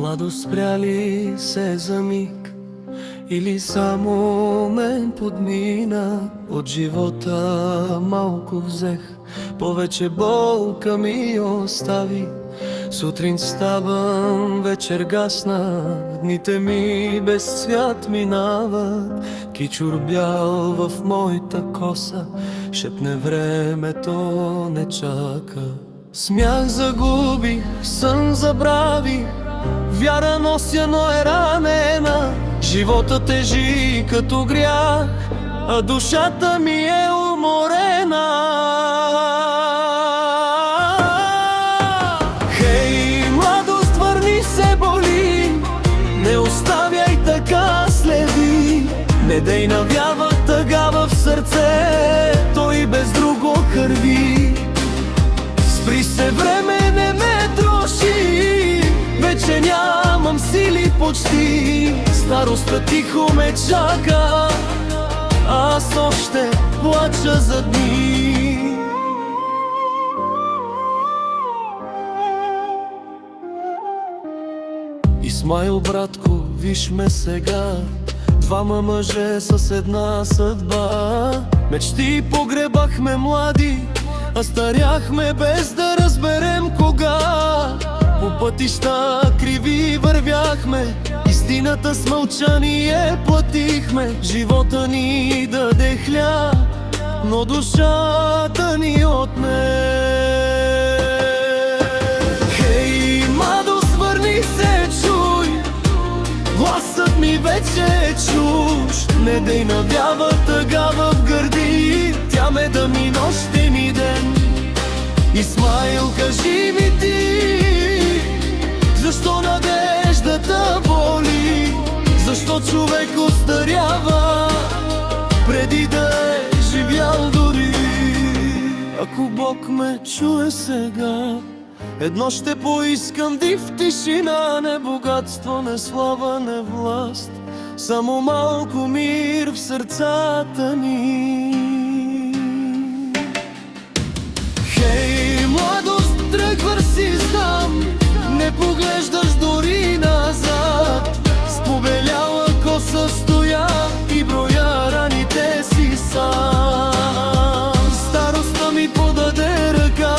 Младост спря ли се за миг или само мен подмина? От живота малко взех, повече болка ми остави. Сутрин ставам, вечер гасна, дните ми без цвят минават. Кичур бял в моята коса, шепне времето не чака. Смях загубих, сън забравих, вяра нося, но е ранена. Живота тежи като грях, а душата ми е уморена. Хей, младост, върни се, боли, не оставяй така следи. Не дей навява тъга в сърцето и без друго кърви. Спри се, време, не ме троши, вече нямам сили почти. Старостта тихо ме чака, аз още плача за дни. Исмаил, братко, виж ме сега, двама мъже с една съдба. Мечти погребахме млади, а старяхме без да разберем кога. По пътища криви вървяхме, истината с мълчание платихме. Живота ни даде хляб, но душата ни отне. Хей, младост, върни се, чуй, гласът ми вече е чужд. Не дей навява тъга в гърди, тя ме дъми нощен и ден. Исмаил, кажи ми ти, защо надеждата боли? Защо човек остарява преди да е живял дори? Ако Бог ме чуе сега, едно ще поискам: див тишина, не богатство, не слава, не власт, само малко мир в сърцата ни. Хей, младост, тръгваш си, знам, не поглеждаш дори назад. С побеляла коса стоя и броя раните си сам. Старостта ми подаде ръка,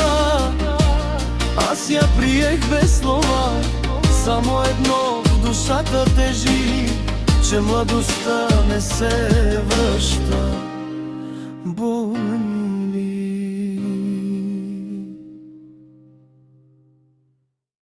аз я приех без слова. Само едно в душата тежи, че младостта не се връща. Боли.